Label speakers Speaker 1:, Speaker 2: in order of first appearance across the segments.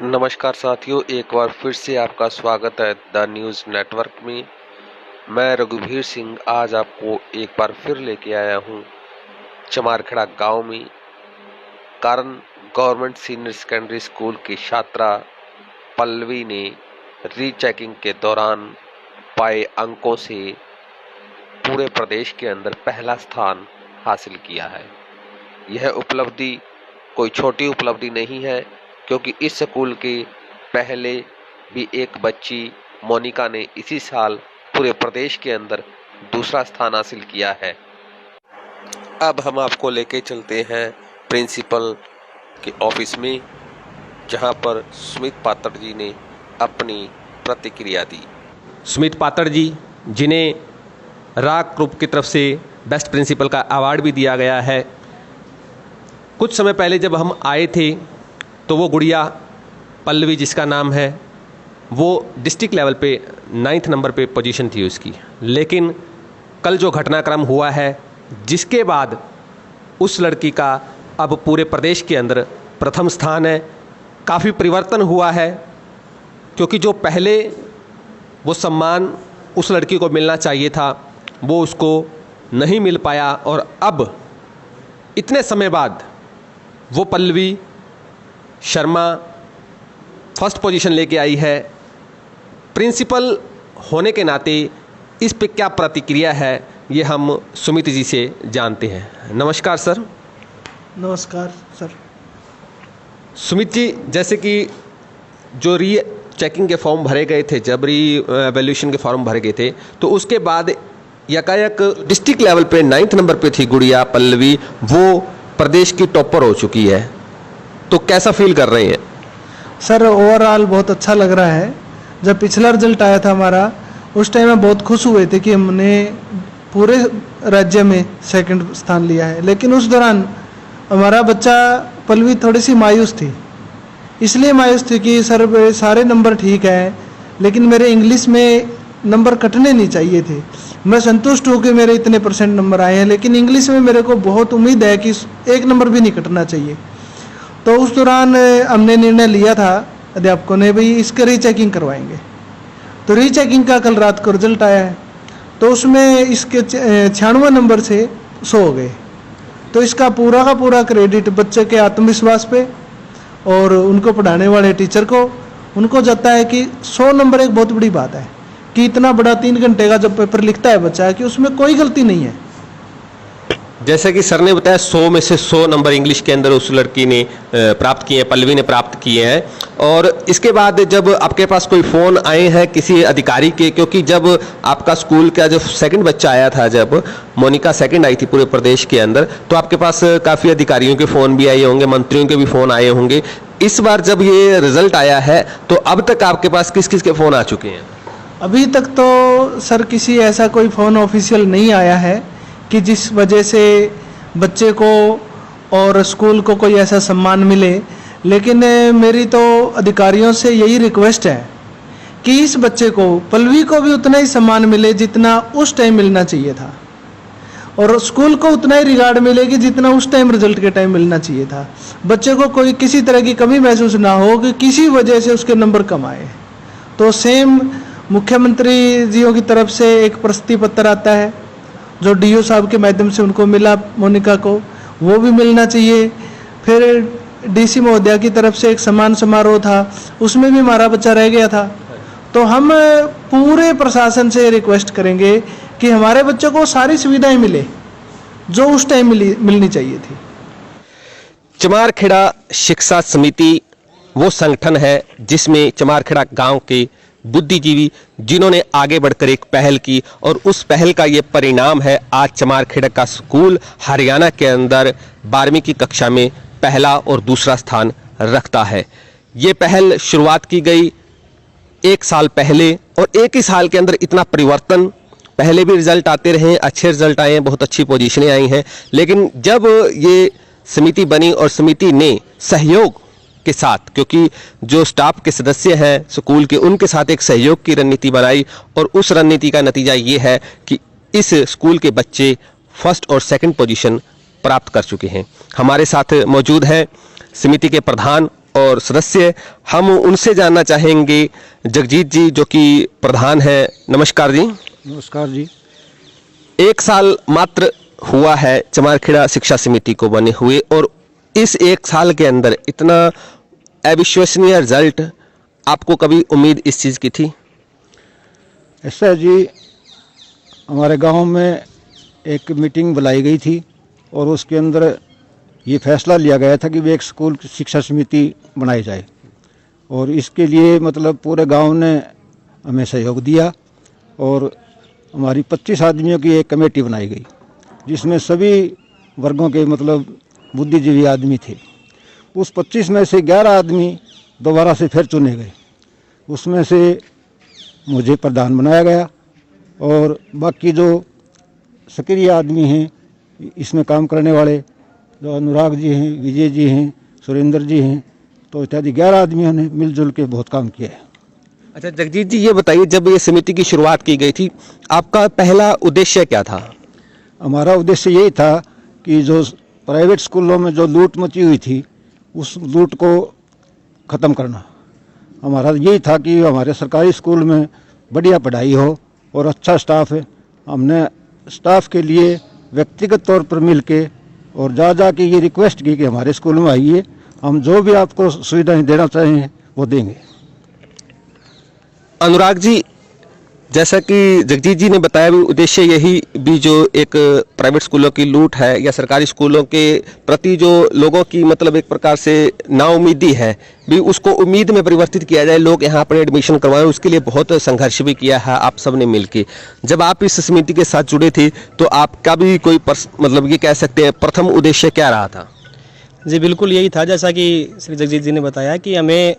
Speaker 1: नमस्कार साथियों, एक बार फिर से आपका स्वागत है द न्यूज़ नेटवर्क में। मैं रघुवीर सिंह आज आपको एक बार फिर लेके आया हूँ चमारखेड़ा गांव में। कारण गवर्नमेंट सीनियर सेकेंडरी स्कूल की छात्रा पल्लवी ने रीचेकिंग के दौरान पाए अंकों से पूरे प्रदेश के अंदर पहला स्थान हासिल किया है। यह उपलब्धि कोई छोटी उपलब्धि नहीं है, क्योंकि इस स्कूल के पहले भी एक बच्ची मोनिका ने इसी साल पूरे प्रदेश के अंदर दूसरा स्थान हासिल किया है। अब हम आपको लेके चलते हैं प्रिंसिपल के ऑफिस में, जहां पर सुमित पात्र जी ने अपनी प्रतिक्रिया दी।
Speaker 2: सुमित पात्र जी, जिन्हें राग ग्रुप की तरफ से बेस्ट प्रिंसिपल का अवार्ड भी दिया गया है, कुछ समय पहले जब हम आए थे तो वो गुड़िया पल्लवी जिसका नाम है, वो डिस्ट्रिक्ट लेवल पे 9th नंबर पे पोजीशन थी उसकी। लेकिन कल जो घटनाक्रम हुआ है, जिसके बाद उस लड़की का अब पूरे प्रदेश के अंदर प्रथम स्थान है। काफ़ी परिवर्तन हुआ है, क्योंकि जो पहले वो सम्मान उस लड़की को मिलना चाहिए था वो उसको नहीं मिल पाया, और अब इतने समय बाद वो पल्लवी शर्मा फर्स्ट पोजीशन लेके आई है। प्रिंसिपल होने के नाते इस पे क्या प्रतिक्रिया है, ये हम सुमित जी से जानते हैं। नमस्कार सर।
Speaker 3: नमस्कार सर।
Speaker 2: सुमित जी, जैसे कि जो री चेकिंग के फॉर्म भरे गए थे, जब री वैल्यूएशन के फॉर्म भरे गए थे, तो उसके बाद यकायक डिस्ट्रिक्ट लेवल पे 9th नंबर पे थी गुड़िया पल्लवी, वो प्रदेश की टॉपर हो चुकी है। तो कैसा फील कर रहे हैं
Speaker 3: सर? ओवरऑल बहुत अच्छा लग रहा है। जब पिछला रिजल्ट आया था हमारा, उस टाइम में बहुत खुश हुए थे कि हमने पूरे राज्य में सेकंड स्थान लिया है। लेकिन उस दौरान हमारा बच्चा पल्लवी थोड़ी सी मायूस थी। इसलिए मायूस थी कि सर सारे नंबर ठीक है, लेकिन मेरे इंग्लिश में नंबर कटने नहीं चाहिए थे। मैं संतुष्ट हूँ कि मेरे इतने % नंबर आए हैं, लेकिन इंग्लिश में मेरे को बहुत उम्मीद है कि एक नंबर भी नहीं कटना चाहिए। तो उस दौरान हमने निर्णय लिया था अध्यापकों ने, भाई इसका रीचेकिंग करवाएंगे। तो रीचेकिंग का कल रात को रिजल्ट आया है, तो उसमें इसके 96 नंबर से 100 हो गए। तो इसका पूरा का पूरा क्रेडिट बच्चे के आत्मविश्वास पे और उनको पढ़ाने वाले टीचर को, उनको जाता है कि 100 नंबर एक बहुत बड़ी बात है, कि इतना बड़ा 3 घंटे का जब पेपर लिखता है बच्चा, कि उसमें कोई गलती नहीं है।
Speaker 2: जैसे कि सर ने बताया 100 में से 100 नंबर इंग्लिश के अंदर उस लड़की ने प्राप्त किए हैं, पल्लवी ने प्राप्त किए हैं। और इसके बाद जब आपके पास कोई फ़ोन आए हैं किसी अधिकारी के, क्योंकि जब आपका स्कूल का जो सेकंड बच्चा आया था, जब मोनिका सेकंड आई थी पूरे प्रदेश के अंदर, तो आपके पास काफ़ी अधिकारियों के फ़ोन भी आए होंगे, मंत्रियों के भी फ़ोन आए होंगे। इस बार जब ये रिजल्ट आया है, तो अब तक आपके पास किस किस के फ़ोन आ चुके हैं?
Speaker 3: अभी तक तो सर किसी ऐसा कोई फ़ोन ऑफिशियल नहीं आया है कि जिस वजह से बच्चे को और स्कूल को कोई ऐसा सम्मान मिले। लेकिन मेरी तो अधिकारियों से यही रिक्वेस्ट है कि इस बच्चे को, पल्लवी को भी उतना ही सम्मान मिले जितना उस टाइम मिलना चाहिए था, और स्कूल को उतना ही रिगार्ड मिलेगी जितना उस टाइम रिजल्ट के टाइम मिलना चाहिए था। बच्चे को कोई किसी तरह की कमी महसूस ना हो कि किसी वजह से उसके नंबर कम आए। तो सेम मुख्यमंत्री जियों की तरफ से एक प्रशस्ति पत्र आता है, जो डीओ साहब के माध्यम से उनको मिला मोनिका को, वो भी मिलना चाहिए। फिर डीसी महोदया की तरफ से एक सम्मान समारोह था, उसमें भी हमारा बच्चा रह गया था। तो हम पूरे प्रशासन से रिक्वेस्ट करेंगे कि हमारे बच्चों को सारी सुविधाएं मिले जो उस टाइम मिलनी चाहिए थी।
Speaker 2: चमारखेड़ा शिक्षा समिति वो संगठन है जिसमें चमारखेड़ा गांव के बुद्धिजीवी, जिन्होंने आगे बढ़कर एक पहल की, और उस पहल का ये परिणाम है आज चमारखेड़ा का स्कूल हरियाणा के अंदर 12वीं की कक्षा में पहला और दूसरा स्थान रखता है। ये पहल शुरुआत की गई 1 साल पहले, और 1 ही साल के अंदर इतना परिवर्तन। पहले भी रिजल्ट आते रहे, अच्छे रिजल्ट आए हैं, बहुत अच्छी पोजीशनें आई हैं, लेकिन जब ये समिति बनी और समिति ने सहयोग के साथ, क्योंकि जो स्टाफ के सदस्य हैं स्कूल के, उनके साथ एक सहयोग की रणनीति बनाई, और उस रणनीति का नतीजा ये है कि इस स्कूल के बच्चे फर्स्ट और सेकंड पोजीशन प्राप्त कर चुके हैं। हमारे साथ मौजूद हैं समिति के प्रधान और सदस्य, हम उनसे जानना चाहेंगे। जगजीत जी जो कि प्रधान है, नमस्कार जी।
Speaker 4: नमस्कार जी।
Speaker 2: 1 साल मात्र हुआ है चमारखेड़ा शिक्षा समिति को बने हुए, और इस 1 साल के अंदर इतना अविश्वसनीय रिजल्ट, आपको कभी उम्मीद इस चीज़ की थी?
Speaker 4: ऐसा है जी, हमारे गांव में एक मीटिंग बुलाई गई थी और उसके अंदर ये फैसला लिया गया था कि वे एक स्कूल की शिक्षा समिति बनाई जाए, और इसके लिए मतलब पूरे गांव ने हमें सहयोग दिया और हमारी 25 आदमियों की एक कमेटी बनाई गई, जिसमें सभी वर्गों के मतलब बुद्धिजीवी आदमी थे। उस 25 में से 11 आदमी दोबारा से फिर चुने गए। उसमें से मुझे प्रधान बनाया गया, और बाकी जो सक्रिय आदमी हैं इसमें काम करने वाले, जो अनुराग जी हैं, विजय जी हैं, सुरेंद्र जी हैं, तो इत्यादि 11 आदमियों ने मिलजुल के बहुत काम किया है।
Speaker 2: अच्छा जगजीत जी, ये बताइए, जब ये समिति की शुरुआत की गई थी, आपका पहला उद्देश्य क्या था?
Speaker 4: हमारा उद्देश्य यही था कि जो प्राइवेट स्कूलों में जो लूट मची हुई थी, उस लूट को ख़त्म करना। हमारा यही था कि हमारे सरकारी स्कूल में बढ़िया पढ़ाई हो और अच्छा स्टाफ है। हमने स्टाफ के लिए व्यक्तिगत तौर पर मिल के और जा के ये रिक्वेस्ट की कि हमारे स्कूल में आइए, हम जो भी आपको सुविधाएं देना चाहें वो देंगे।
Speaker 2: अनुराग जी, जैसा कि जगजीत जी ने बताया, भी उद्देश्य यही भी जो एक प्राइवेट स्कूलों की लूट है या सरकारी स्कूलों के प्रति जो लोगों की मतलब एक प्रकार से नाउम्मीदी है, भी उसको उम्मीद में परिवर्तित किया जाए, लोग यहाँ पर एडमिशन करवाएं, उसके लिए बहुत संघर्ष भी किया है आप सब ने मिलकर। जब आप इस समिति के साथ जुड़े थे तो आपका भी कोई मतलब ये कह सकते हैं प्रथम उद्देश्य क्या रहा था?
Speaker 5: जी बिल्कुल यही था, जैसा कि श्री जगजीत जी ने बताया कि हमें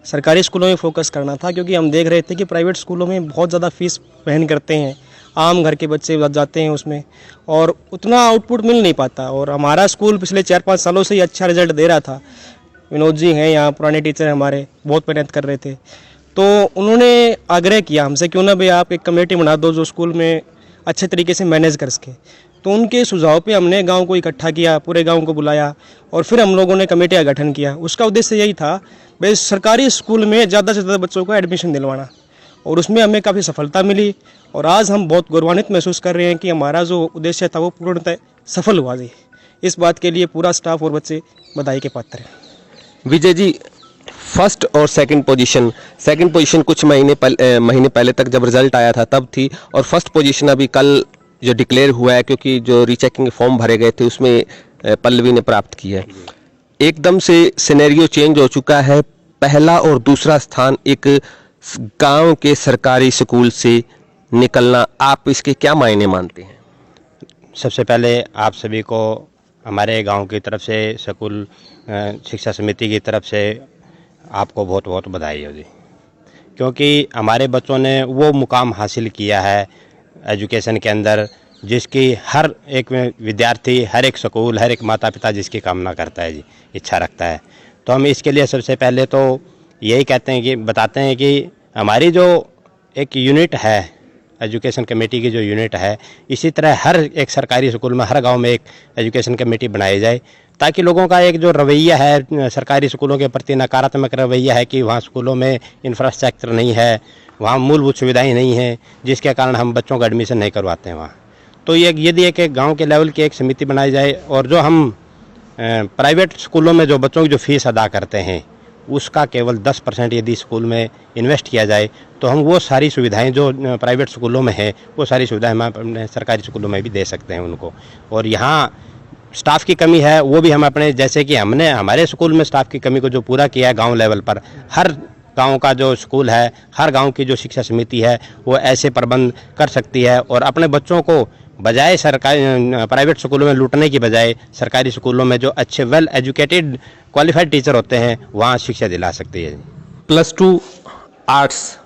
Speaker 5: सरकारी स्कूलों में फोकस करना था, क्योंकि हम देख रहे थे कि प्राइवेट स्कूलों में बहुत ज़्यादा फीस वहन करते हैं, आम घर के बच्चे जाते हैं उसमें, और उतना आउटपुट मिल नहीं पाता। और हमारा स्कूल पिछले 4-5 सालों से ही अच्छा रिजल्ट दे रहा था। विनोद जी हैं यहाँ, पुराने टीचर हमारे, बहुत मेहनत कर रहे थे, तो उन्होंने आग्रह किया हमसे, क्यों ना भाई आप एक कमेटी बना दो जो स्कूल में अच्छे तरीके से मैनेज कर सके। तो उनके सुझाव पे हमने गांव को इकट्ठा किया, पूरे गांव को बुलाया और फिर हम लोगों ने कमेटी का गठन किया। उसका उद्देश्य यही था भाई सरकारी स्कूल में ज़्यादा से ज़्यादा बच्चों को एडमिशन दिलवाना, और उसमें हमें काफ़ी सफलता मिली। और आज हम बहुत गौरवान्वित महसूस कर रहे हैं कि हमारा जो उद्देश्य था वो पूर्णतः सफल हुआ जी। इस बात के लिए पूरा स्टाफ और बच्चे बधाई के पात्र हैं।
Speaker 2: विजय जी, फर्स्ट और सेकंड पोजीशन कुछ महीने पहले तक जब रिजल्ट आया था तब थी, और फर्स्ट पोजीशन अभी कल जो डिक्लेयर हुआ है, क्योंकि जो रीचेकिंग फॉर्म भरे गए थे उसमें पल्लवी ने प्राप्त की है। एकदम से सिनेरियो चेंज हो चुका है, पहला और दूसरा स्थान एक गांव के सरकारी स्कूल से निकलना, आप इसके क्या मायने मानते हैं?
Speaker 6: सबसे पहले आप सभी को हमारे गांव की तरफ से, स्कूल शिक्षा समिति की तरफ से आपको बहुत बहुत बधाई हो जी, क्योंकि हमारे बच्चों ने वो मुकाम हासिल किया है एजुकेशन के अंदर जिसकी हर एक विद्यार्थी, हर एक स्कूल, हर एक माता पिता जिसकी कामना करता है जी, इच्छा रखता है। तो हम इसके लिए सबसे पहले तो यही कहते हैं कि बताते हैं कि हमारी जो एक यूनिट है, एजुकेशन कमेटी की जो यूनिट है, इसी तरह हर एक सरकारी स्कूल में, हर गांव में एक एजुकेशन कमेटी बनाई जाए, ताकि लोगों का एक जो रवैया है सरकारी स्कूलों के प्रति, नकारात्मक रवैया है कि वहाँ स्कूलों में इंफ्रास्ट्रक्चर नहीं है, वहाँ मूलभूत सुविधाएं नहीं हैं, जिसके कारण हम बच्चों का एडमिशन नहीं करवाते हैं वहाँ। तो ये यदि एक गांव के लेवल की एक समिति बनाई जाए, और जो हम प्राइवेट स्कूलों में जो बच्चों की जो फीस अदा करते हैं उसका केवल 10% यदि स्कूल में इन्वेस्ट किया जाए, तो हम वो सारी सुविधाएं जो प्राइवेट स्कूलों में है वो सारी सुविधाएं हम अपने सरकारी स्कूलों में भी दे सकते हैं उनको। और यहाँ स्टाफ की कमी है, वो भी हम अपने, जैसे कि हमने हमारे स्कूल में स्टाफ की कमी को जो पूरा किया है गाँव लेवल पर, हर गांव का जो स्कूल है, हर गांव की जो शिक्षा समिति है वो ऐसे प्रबंध कर सकती है, और अपने बच्चों को बजाय सरकारी प्राइवेट स्कूलों में लूटने की बजाय सरकारी स्कूलों में जो अच्छे वेल एजुकेटेड क्वालिफाइड टीचर होते हैं वहाँ शिक्षा दिला सकती है।
Speaker 2: +2 आर्ट्स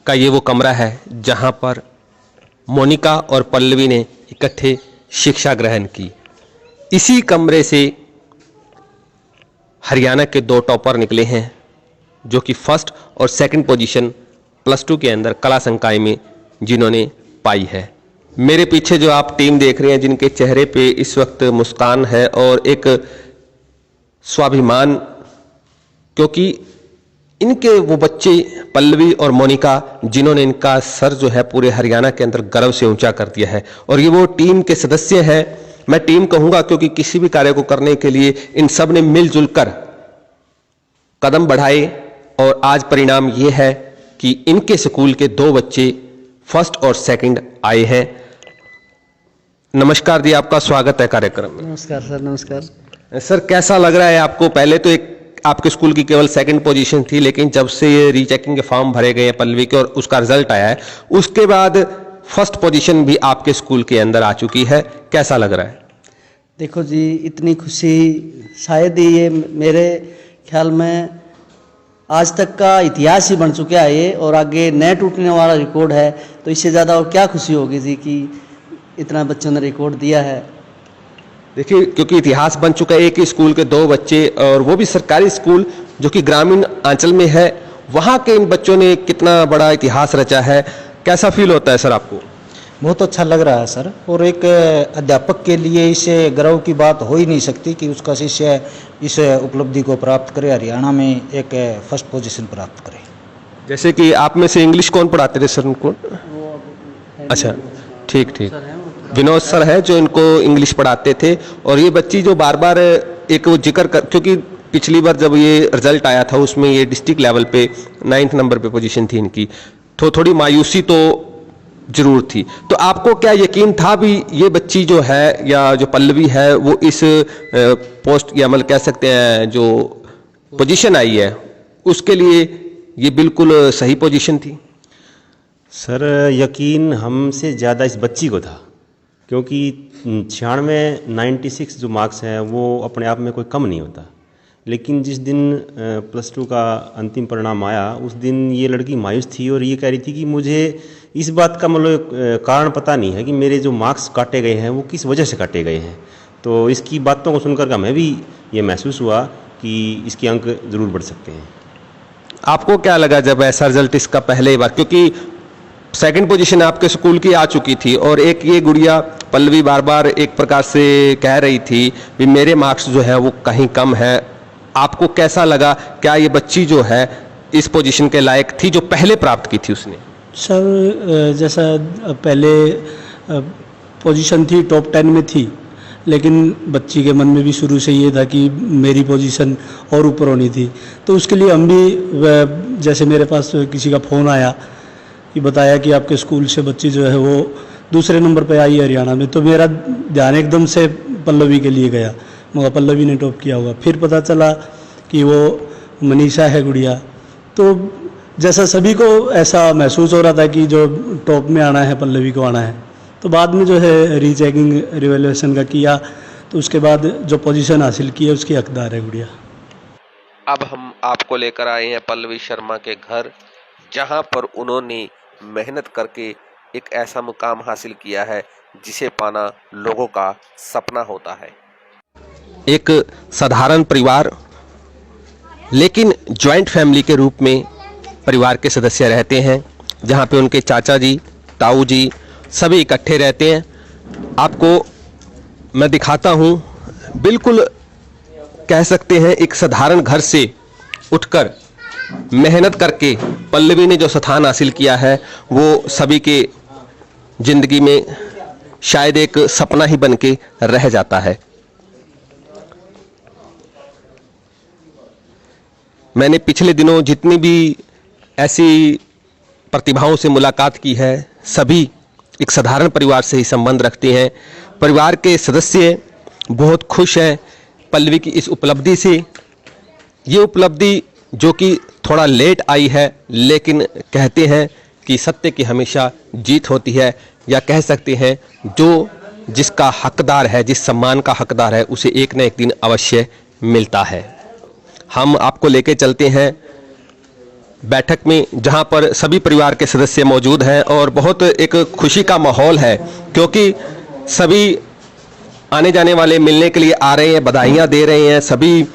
Speaker 2: का ये वो कमरा है जहाँ पर मोनिका और पल्लवी ने इकट्ठे शिक्षा ग्रहण की। इसी कमरे से हरियाणा के 2 टॉपर निकले हैं, जो कि फर्स्ट और सेकंड पोजीशन +2 के अंदर कला संकाय में जिन्होंने पाई है। मेरे पीछे जो आप टीम देख रहे हैं, जिनके चेहरे पे इस वक्त मुस्कान है और एक स्वाभिमान क्योंकि इनके वो बच्चे पल्लवी और मोनिका जिन्होंने इनका सर जो है पूरे हरियाणा के अंदर गर्व से ऊंचा कर दिया है, और ये वो टीम के सदस्य हैं। मैं टीम कहूंगा क्योंकि किसी भी कार्य को करने के लिए इन सब ने मिलजुल कर कदम बढ़ाए, और आज परिणाम ये है कि इनके स्कूल के 2 बच्चे फर्स्ट और सेकंड आए हैं। नमस्कार जी, आपका स्वागत है कार्यक्रम में।
Speaker 7: नमस्कार सर। नमस्कार
Speaker 2: सर, कैसा लग रहा है आपको? पहले तो एक आपके स्कूल की केवल सेकंड पोजीशन थी, लेकिन जब से ये रीचेकिंग के फॉर्म भरे गए हैं पल्लवी के और उसका रिजल्ट आया है, उसके बाद फर्स्ट पोजीशन भी आपके स्कूल के अंदर आ चुकी है, कैसा लग रहा है?
Speaker 7: देखो जी, इतनी खुशी शायद ही ये मेरे ख्याल में आज तक का इतिहास ही बन चुका है ये, और आगे न टूटने वाला रिकॉर्ड है। तो इससे ज़्यादा और क्या खुशी होगी जी कि इतना बच्चों ने रिकॉर्ड दिया है।
Speaker 2: देखिए, क्योंकि इतिहास बन चुका है, एक ही स्कूल के 2 बच्चे, और वो भी सरकारी स्कूल जो कि ग्रामीण अंचल में है, वहाँ के इन बच्चों ने कितना बड़ा इतिहास रचा है। कैसा फील होता है सर आपको?
Speaker 8: बहुत अच्छा लग रहा है सर, और एक अध्यापक के लिए इससे गर्व की बात हो ही नहीं सकती कि उसका शिष्य इस उपलब्धि को प्राप्त करे, हरियाणा में एक फर्स्ट पोजीशन प्राप्त करे।
Speaker 2: जैसे कि आप में से इंग्लिश कौन पढ़ाते थे सर उनको? अच्छा, ठीक। विनोद सर है जो इनको इंग्लिश पढ़ाते थे, और ये बच्ची जो बार बार एक वो जिक्र कर, क्योंकि पिछली बार जब ये रिजल्ट आया था उसमें ये डिस्ट्रिक्ट लेवल पे 9th नंबर पे पोजीशन थी इनकी, तो थोड़ी मायूसी तो जरूर थी। तो आपको क्या यकीन था भी ये बच्ची जो है या जो पल्लवी है वो इस पोस्ट या मतलब कह सकते हैं जो पोजीशन आई है उसके लिए ये बिल्कुल सही पोजीशन थी?
Speaker 9: सर, यकीन हमसे ज़्यादा इस बच्ची को था, क्योंकि 96 जो मार्क्स हैं वो अपने आप में कोई कम नहीं होता। लेकिन जिस दिन +2 का अंतिम परिणाम आया, उस दिन ये लड़की मायूस थी और ये कह रही थी कि मुझे इस बात का मतलब कारण पता नहीं है कि मेरे जो मार्क्स काटे गए हैं वो किस वजह से काटे गए हैं। तो इसकी बातों को सुनकर हमें भी ये महसूस हुआ कि इसके अंक ज़रूर बढ़ सकते हैं।
Speaker 2: आपको क्या लगा जब ऐसा रिजल्ट इसका पहले बार, क्योंकि सेकंड पोजीशन आपके स्कूल की आ चुकी थी, और एक ये गुड़िया पल्लवी बार बार एक प्रकार से कह रही थी कि मेरे मार्क्स जो है वो कहीं कम है, आपको कैसा लगा? क्या ये बच्ची जो है इस पोजीशन के लायक थी जो पहले प्राप्त की थी उसने?
Speaker 5: सर, जैसा पहले पोजीशन थी टॉप 10 में थी, लेकिन बच्ची के मन में भी शुरू से ये था कि मेरी पोजीशन और ऊपर होनी थी। तो उसके लिए हम भी, जैसे मेरे पास किसी का फ़ोन आया कि बताया कि आपके स्कूल से बच्ची जो है वो दूसरे नंबर पे आई है हरियाणा में, तो मेरा ध्यान एकदम से पल्लवी के लिए गया, मगर पल्लवी ने टॉप किया होगा। फिर पता चला कि वो मनीषा है गुड़िया। तो जैसा सभी को ऐसा महसूस हो रहा था कि जो टॉप में आना है पल्लवी को आना है, तो बाद में जो है रीचेकिंग रिवैल्यूएशन का किया, तो उसके बाद जो पोजीशन हासिल की है उसकी हकदार है गुड़िया।
Speaker 1: अब हम आपको लेकर आए हैं पल्लवी शर्मा के घर, जहां पर उन्होंने मेहनत करके एक ऐसा मुकाम हासिल किया है जिसे पाना लोगों का सपना होता है।
Speaker 2: एक साधारण परिवार, लेकिन जॉइंट फैमिली के रूप में परिवार के सदस्य रहते हैं, जहाँ पे उनके चाचा जी, ताऊ जी सभी इकट्ठे रहते हैं। आपको मैं दिखाता हूँ, बिल्कुल कह सकते हैं एक साधारण घर से उठकर मेहनत करके पल्लवी ने जो स्थान हासिल किया है वो सभी के जिंदगी में शायद एक सपना ही बन के रह जाता है। मैंने पिछले दिनों जितनी भी ऐसी प्रतिभाओं से मुलाकात की है, सभी एक साधारण परिवार से ही संबंध रखते हैं। परिवार के सदस्य बहुत खुश हैं पल्लवी की इस उपलब्धि से। ये उपलब्धि जो कि थोड़ा लेट आई है, लेकिन कहते हैं कि सत्य की हमेशा जीत होती है, या कह सकते हैं जो जिसका हकदार है, जिस सम्मान का हकदार है, उसे एक न एक दिन अवश्य मिलता है। हम आपको लेके चलते हैं बैठक में, जहां पर सभी परिवार के सदस्य मौजूद हैं और बहुत एक खुशी का माहौल है, क्योंकि सभी आने जाने वाले मिलने के लिए आ रहे हैं, बधाइयाँ दे रहे हैं, सभी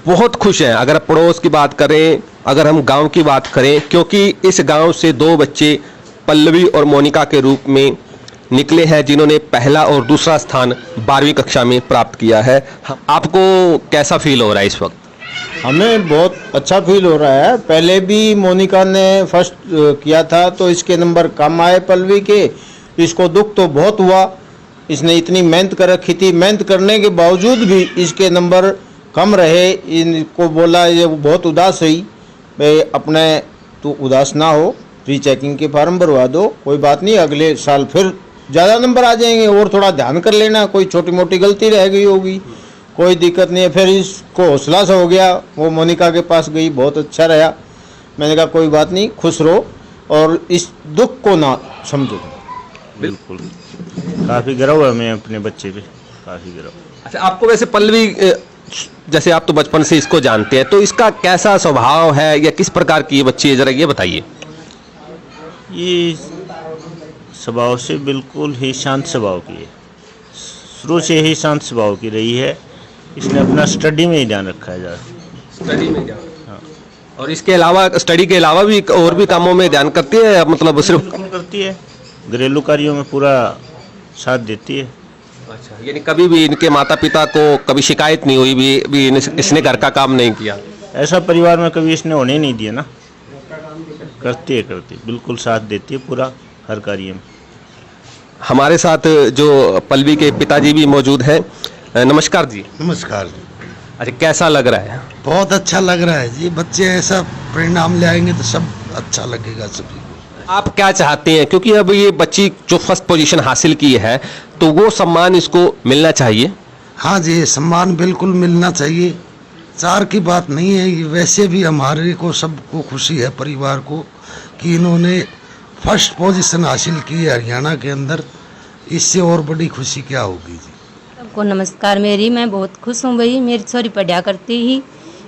Speaker 2: बहुत खुश हैं। अगर पड़ोस की बात करें, अगर हम गांव की बात करें, क्योंकि इस गांव से 2 बच्चे पल्लवी और मोनिका के रूप में निकले हैं जिन्होंने पहला और दूसरा स्थान 12वीं कक्षा में प्राप्त किया है। आपको कैसा फील हो रहा है इस वक्त?
Speaker 10: हमें बहुत अच्छा फील हो रहा है। पहले भी मोनिका ने फर्स्ट किया था तो इसके नंबर कम आए पल्लवी के। इसको दुख तो बहुत हुआ, इसने इतनी मेहनत कर रखी थी, मेहनत करने के बावजूद भी इसके नंबर कम रहे। इनको बोला, ये बहुत उदास हुई, भाई अपने तू उदास ना हो, प्री चेकिंग के फार्म भरवा दो, कोई बात नहीं, अगले साल फिर ज़्यादा नंबर आ जाएंगे, और थोड़ा ध्यान कर लेना, कोई छोटी मोटी गलती रह गई होगी, कोई दिक्कत नहीं है। फिर इसको हौसला सा हो गया, वो मोनिका के पास गई, बहुत अच्छा रहा। मैंने कहा कोई बात नहीं, खुश रहो और इस दुख को ना समझो।
Speaker 11: बिल्कुल, काफ़ी गर्व है हमें अपने बच्चे पे, काफ़ी गर्व।
Speaker 2: अच्छा, आपको वैसे पल्लवी, जैसे आप तो बचपन से इसको जानते हैं, तो इसका कैसा स्वभाव है या किस प्रकार की ये बच्ची है, जरा ये बताइए।
Speaker 11: ये स्वभाव से बिल्कुल ही शांत स्वभाव की है, शुरू से ही शांत स्वभाव की रही है। इसने अपना स्टडी में ही ध्यान रखा है ज़्यादा,
Speaker 2: स्टडी में ध्यान। हाँ। और इसके अलावा, स्टडी के अलावा भी और भी कामों में ध्यान करती है, मतलब सिर्फ
Speaker 11: बिल्कुल करती है, घरेलू कार्यों में पूरा साथ देती है।
Speaker 2: अच्छा, यानी कभी भी इनके माता पिता को कभी शिकायत नहीं हुई भी इसने घर का काम नहीं किया?
Speaker 11: ऐसा परिवार में कभी इसने होने नहीं दिया ना, करती है, बिल्कुल साथ देती है पूरा हर कार्य में।
Speaker 2: हमारे साथ जो पल्लवी के पिताजी भी मौजूद हैं। नमस्कार जी।
Speaker 12: नमस्कार जी।
Speaker 2: अच्छा, कैसा लग रहा है?
Speaker 12: बहुत अच्छा लग रहा है जी, बच्चे ऐसा परिणाम ले आएंगे तो सब अच्छा लगेगा सभी को।
Speaker 2: आप क्या चाहते हैं, क्योंकि अब ये बच्ची जो फर्स्ट पोजीशन हासिल की है तो वो सम्मान इसको मिलना चाहिए?
Speaker 12: हाँ जी, सम्मान बिल्कुल मिलना चाहिए, चार की बात नहीं है ये। वैसे भी हमारे को सबको खुशी है परिवार को कि इन्होंने फर्स्ट पोजीशन हासिल की है हरियाणा के अंदर, इससे और बड़ी खुशी क्या होगी जी।
Speaker 13: सबको नमस्कार मेरी, मैं बहुत खुश हूँ भाई, मेरी छोरी पढ़ा करती ही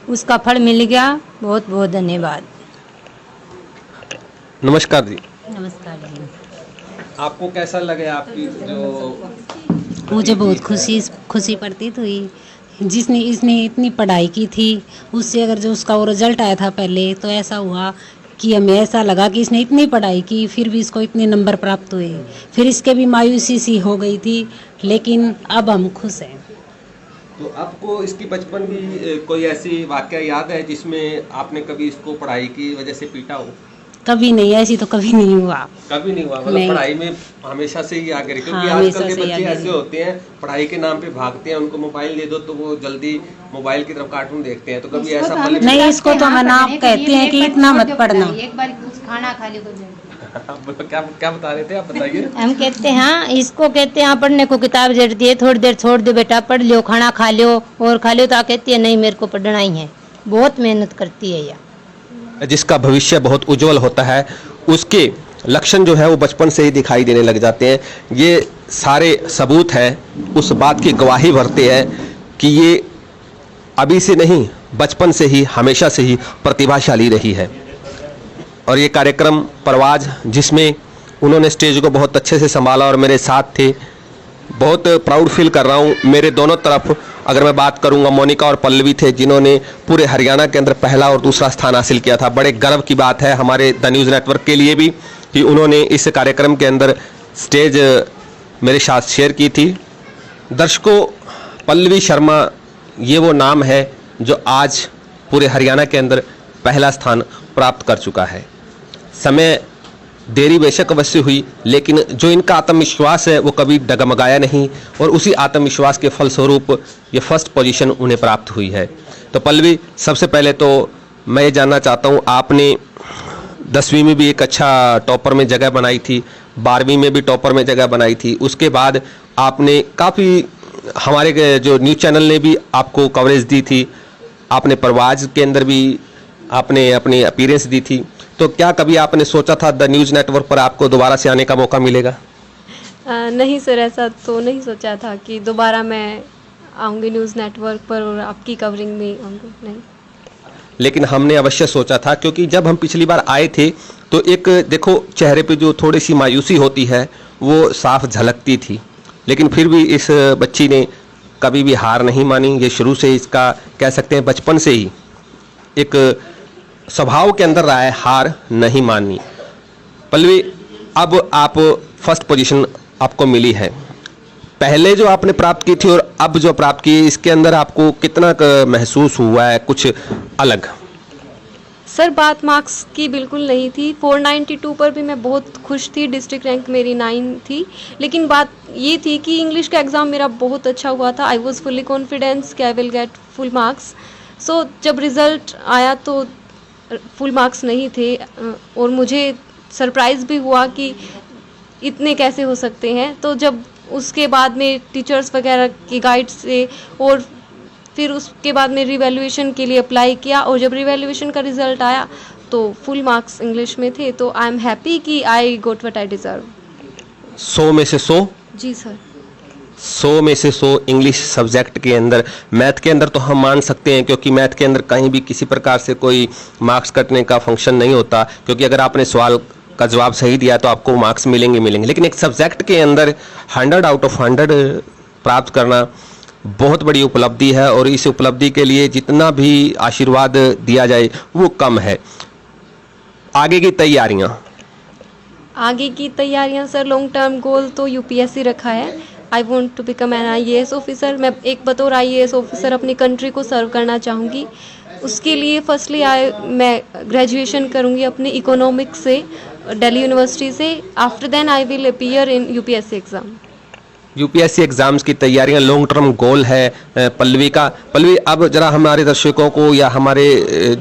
Speaker 13: उसका फल मिल गया, बहुत बहुत धन्यवाद।
Speaker 2: नमस्कार जी।
Speaker 13: नमस्कार जी।
Speaker 2: आपको कैसा लगे आपकी जो?
Speaker 13: मुझे बहुत खुशी प्रतीत हुई, जिसने इसने इतनी पढ़ाई की थी उससे अगर जो उसका वो रिजल्ट आया था पहले, तो ऐसा हुआ कि हमें ऐसा लगा कि इसने इतनी पढ़ाई की फिर भी इसको इतने नंबर प्राप्त हुए, फिर इसके भी मायूसी सी हो गई थी, लेकिन अब हम खुश हैं।
Speaker 2: तो आपको इसकी बचपन की कोई ऐसी वाकया याद है जिसमें आपने कभी इसको पढ़ाई की वजह से पीटा हो?
Speaker 13: कभी नहीं, ऐसी तो कभी नहीं हुआ।
Speaker 2: कभी नहीं हुआ, मतलब पढ़ाई में हमेशा से ही आगे रही। क्योंकि
Speaker 13: हाँ,
Speaker 2: आजकल के बच्चे ऐसे होते हैं, पढ़ाई के नाम पे भागते हैं, उनको मोबाइल दे दो तो वो जल्दी मोबाइल की तरफ कार्टून देखते हैं। तो कभी ऐसा
Speaker 13: नहीं, इसको तो हम आप कहते हैं कि इतना मत पढ़ना, एक बार कुछ खाना खा लो।
Speaker 2: क्या बता रहे थे आप, बताइए।
Speaker 13: हम कहते हैं, हाँ, इसको कहते हैं पढ़ने को किताब देती है, थोड़ी देर छोड़ दो बेटा, पढ़ लो, खाना खा लो और खा लो, तो कहती है नहीं मेरे को पढ़ना ही है। बहुत मेहनत करती है यह।
Speaker 2: जिसका भविष्य बहुत उज्जवल होता है, उसके लक्षण जो है वो बचपन से ही दिखाई देने लग जाते हैं। ये सारे सबूत हैं, उस बात की गवाही भरते हैं कि ये अभी से नहीं, बचपन से ही, हमेशा से ही प्रतिभाशाली रही है। और ये कार्यक्रम परवाज, जिसमें उन्होंने स्टेज को बहुत अच्छे से संभाला और मेरे साथ थे, बहुत प्राउड फील कर रहा हूँ। मेरे दोनों तरफ अगर मैं बात करूँगा, मोनिका और पल्लवी थे जिन्होंने पूरे हरियाणा के अंदर पहला और दूसरा स्थान हासिल किया था। बड़े गर्व की बात है हमारे द न्यूज़ नेटवर्क के लिए भी कि उन्होंने इस कार्यक्रम के अंदर स्टेज मेरे साथ शेयर की थी। दर्शकों, पल्लवी शर्मा ये वो नाम है जो आज पूरे हरियाणा के अंदर पहला स्थान प्राप्त कर चुका है। समय देरी बेशक अवश्य हुई, लेकिन जो इनका आत्मविश्वास है वो कभी डगमगाया नहीं और उसी आत्मविश्वास के फलस्वरूप ये फर्स्ट पोजीशन उन्हें प्राप्त हुई है। तो पल्लवी, सबसे पहले तो मैं ये जानना चाहता हूँ, आपने 10वीं में भी एक अच्छा टॉपर में जगह बनाई थी, 12वीं में भी टॉपर में जगह बनाई थी, उसके बाद आपने काफ़ी, हमारे जो न्यूज़ चैनल ने भी आपको कवरेज दी थी, आपने परवाज के अंदर भी आपने अपनी अपीयरेंस दी थी। तो क्या कभी आपने सोचा था द न्यूज़ नेटवर्क पर आपको दोबारा से आने का मौका मिलेगा?
Speaker 14: नहीं सर, ऐसा तो नहीं सोचा था कि दोबारा मैं आऊँगी न्यूज़ नेटवर्क पर और आपकी कवरिंग में आऊँगी, नहीं।
Speaker 2: लेकिन हमने अवश्य सोचा था, क्योंकि जब हम पिछली बार आए थे तो एक देखो चेहरे पे जो थोड़ी सी मायूसी होती है वो साफ झलकती थी, लेकिन फिर भी इस बच्ची ने कभी भी हार नहीं मानी। ये शुरू से इसका कह सकते हैं बचपन से ही एक स्वभाव के अंदर रहा है, हार नहीं माननी। पल्लवी, अब आप फर्स्ट पोजीशन आपको मिली है, पहले जो आपने प्राप्त की थी और अब जो प्राप्त की, इसके अंदर आपको कितना महसूस हुआ है कुछ अलग?
Speaker 14: सर बात मार्क्स की बिल्कुल नहीं थी। 492 पर भी मैं बहुत खुश थी, डिस्ट्रिक्ट रैंक मेरी 9 थी। लेकिन बात ये थी कि इंग्लिश का एग्ज़ाम मेरा बहुत अच्छा हुआ था। आई वॉज फुली कॉन्फिडेंस कि I will get full marks. So जब रिज़ल्ट आया तो फुल मार्क्स नहीं थे और मुझे सरप्राइज़ भी हुआ कि इतने कैसे हो सकते हैं। तो जब उसके बाद में टीचर्स वगैरह की गाइड से और फिर उसके बाद में रिवैल्यूएशन के लिए अप्लाई किया और जब रिवैल्यूएशन का रिज़ल्ट आया तो फुल मार्क्स इंग्लिश में थे। तो आई एम हैप्पी कि आई गोट व्हाट आई डिज़र्व।
Speaker 2: 100 में से 100?
Speaker 14: जी सर।
Speaker 2: 100 में से 100 इंग्लिश सब्जेक्ट के अंदर। मैथ के अंदर तो हम मान सकते हैं, क्योंकि मैथ के अंदर कहीं भी किसी प्रकार से कोई मार्क्स कटने का फंक्शन नहीं होता, क्योंकि अगर आपने सवाल का जवाब सही दिया तो आपको मार्क्स मिलेंगे। लेकिन एक सब्जेक्ट के अंदर 100 आउट ऑफ 100 प्राप्त करना बहुत बड़ी उपलब्धि है, और इस उपलब्धि के लिए जितना भी आशीर्वाद दिया जाए वो कम है। आगे की तैयारियां?
Speaker 14: आगे की तैयारियां सर, लॉन्ग टर्म गोल तो यूपीएससी रखा है। I want to become an IAS officer. मैं एक बतौर IAS ऑफिसर अपनी कंट्री को सर्व करना चाहूँगी। उसके लिए फर्स्टली मैं ग्रेजुएशन करूँगी अपनी इकोनॉमिक्स से दिल्ली यूनिवर्सिटी से। After then I will appear in UPSC exam.
Speaker 2: UPSC exams की तैयारियां लॉन्ग टर्म गोल है पल्लवी का। पल्लवी, अब जरा हमारे दर्शकों को या हमारे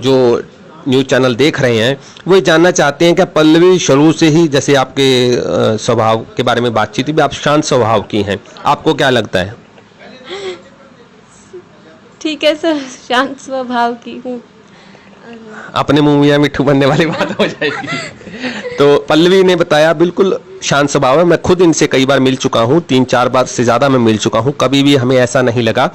Speaker 2: जो न्यूज़ चैनल देख रहे हैं वो जानना चाहते हैं कि पल्लवी शुरू से ही, जैसे आपके स्वभाव के बारे में बातचीत भी, आप शांत स्वभाव की हैं, आपको क्या लगता है?
Speaker 14: ठीक है सर, शांत स्वभाव की हूँ।
Speaker 2: अपने मुंह मियां मिट्ठू बनने वाली बात हो जाएगी। तो पल्लवी ने बताया बिल्कुल शांत स्वभाव है। मैं खुद इनसे कई बार मिल चुका हूँ, 3-4 बार से ज़्यादा मैं मिल चुका हूँ। कभी भी हमें ऐसा नहीं लगा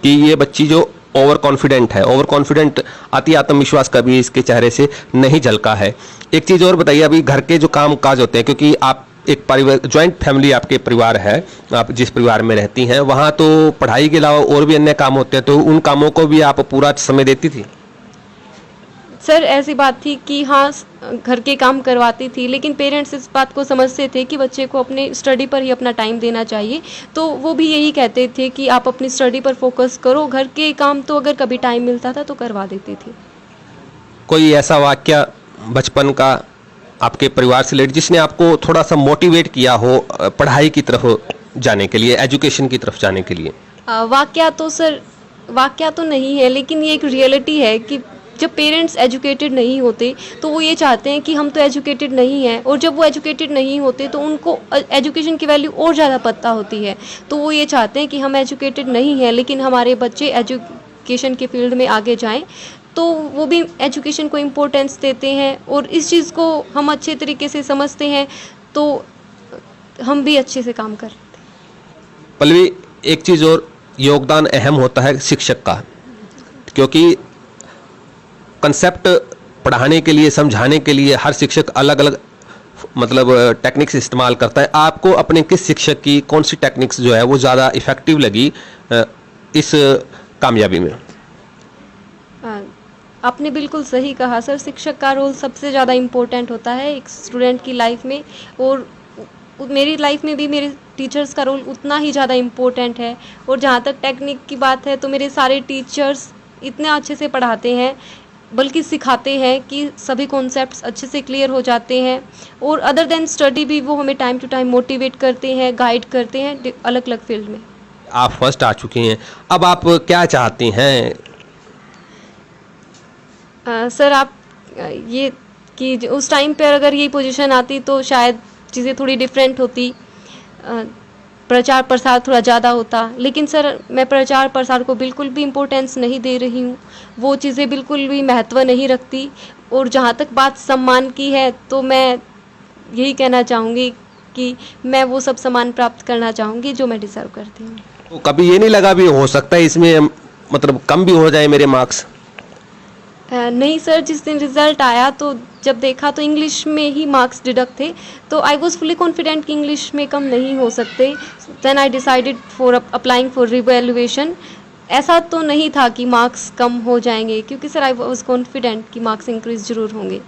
Speaker 2: कि ये बच्ची जो ओवर कॉन्फिडेंट है, ओवर कॉन्फिडेंट अति आत्मविश्वास कभी इसके चेहरे से नहीं झलका है। एक चीज़ और बताइए, अभी घर के जो काम काज होते हैं, क्योंकि आप एक परिवार, जॉइंट फैमिली आपके परिवार है, आप जिस परिवार में रहती हैं वहाँ तो पढ़ाई के अलावा और भी अन्य काम होते हैं, तो उन कामों को भी आप पूरा समय देती थी?
Speaker 14: सर ऐसी बात थी कि हाँ, घर के काम करवाती थी, लेकिन पेरेंट्स इस बात को समझते थे कि बच्चे को अपने स्टडी पर ही अपना टाइम देना चाहिए। तो वो भी यही कहते थे कि आप अपनी स्टडी पर फोकस करो, घर के काम तो अगर कभी टाइम मिलता था तो करवा देती थी।
Speaker 2: कोई ऐसा वाक्य बचपन का आपके परिवार से रिलेटेड जिसने आपको थोड़ा सा मोटिवेट किया हो पढ़ाई की तरफ जाने के लिए, एजुकेशन की तरफ जाने के लिए?
Speaker 14: वाक्या तो नहीं है, लेकिन ये एक रियलिटी है कि जब पेरेंट्स एजुकेटेड नहीं होते तो वो ये चाहते हैं कि हम तो एजुकेटेड नहीं हैं, और जब वो एजुकेटेड नहीं होते तो उनको एजुकेशन की वैल्यू और ज़्यादा पता होती है। तो वो ये चाहते हैं कि हम एजुकेटेड नहीं हैं लेकिन हमारे बच्चे एजुकेशन के फील्ड में आगे जाएं, तो वो भी एजुकेशन को इम्पोर्टेंस देते हैं और इस चीज़ को हम अच्छे तरीके से समझते हैं, तो हम भी अच्छे से काम करते हैं।
Speaker 2: पल्लवी, एक चीज़ और, योगदान अहम होता है शिक्षक का, क्योंकि कंसेप्ट पढ़ाने के लिए, समझाने के लिए हर शिक्षक अलग अलग मतलब टेक्निक्स इस्तेमाल करता है। आपको अपने किस शिक्षक की कौन सी टेक्निक्स जो है वो ज़्यादा इफ़ेक्टिव लगी इस कामयाबी में?
Speaker 14: आपने बिल्कुल सही कहा सर, शिक्षक का रोल सबसे ज़्यादा इम्पोर्टेंट होता है एक स्टूडेंट की लाइफ में, और मेरी लाइफ में भी मेरे टीचर्स का रोल उतना ही ज़्यादा इम्पोर्टेंट है। और जहाँ तक टेक्निक की बात है तो मेरे सारे टीचर्स इतने अच्छे से पढ़ाते हैं, बल्कि सिखाते हैं कि सभी कॉन्सेप्ट्स अच्छे से क्लियर हो जाते हैं, और अदर देन स्टडी भी वो हमें टाइम टू टाइम मोटिवेट करते हैं, गाइड करते हैं अलग अलग फील्ड में।
Speaker 2: आप फर्स्ट आ चुकी हैं, अब आप क्या चाहती हैं?
Speaker 14: सर आप ये कि उस टाइम पर अगर ये पोजीशन आती तो शायद चीज़ें थोड़ी डिफरेंट होती, प्रचार प्रसार थोड़ा ज़्यादा होता, लेकिन सर मैं प्रचार प्रसार को बिल्कुल भी इम्पोर्टेंस नहीं दे रही हूँ, वो चीज़ें बिल्कुल भी महत्व नहीं रखती। और जहाँ तक बात सम्मान की है तो मैं यही कहना चाहूँगी कि मैं वो सब सम्मान प्राप्त करना चाहूँगी जो मैं डिज़र्व करती हूँ।
Speaker 2: तो कभी ये नहीं लगा भी हो सकता है इसमें मतलब कम भी हो जाए मेरे मार्क्स?
Speaker 14: नहीं सर, जिस दिन रिज़ल्ट आया तो जब देखा तो इंग्लिश में ही मार्क्स डिडक्ट थे, तो आई वॉज फुली कॉन्फिडेंट कि इंग्लिश में कम नहीं हो सकते। Then I decided for applying for revaluation. ऐसा तो नहीं था कि मार्क्स कम हो जाएंगे, क्योंकि सर आई वॉज कॉन्फिडेंट कि मार्क्स इंक्रीज जरूर होंगे।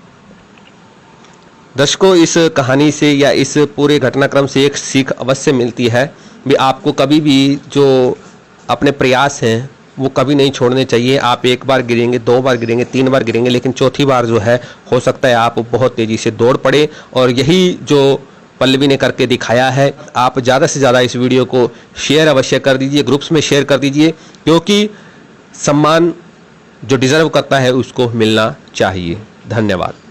Speaker 2: दर्शकों, इस कहानी से या इस पूरे घटनाक्रम से एक सीख अवश्य मिलती है भी आपको कभी भी जो अपने प्रयास हैं वो कभी नहीं छोड़ने चाहिए। आप एक बार गिरेंगे, 2 बार गिरेंगे, 3 बार गिरेंगे, लेकिन चौथी बार जो है हो सकता है आप बहुत तेज़ी से दौड़ पड़े। और यही जो पल्लवी ने करके दिखाया है। आप ज़्यादा से ज़्यादा इस वीडियो को शेयर अवश्य कर दीजिए, ग्रुप्स में शेयर कर दीजिए, क्योंकि सम्मान जो डिज़र्व करता है उसको मिलना चाहिए। धन्यवाद।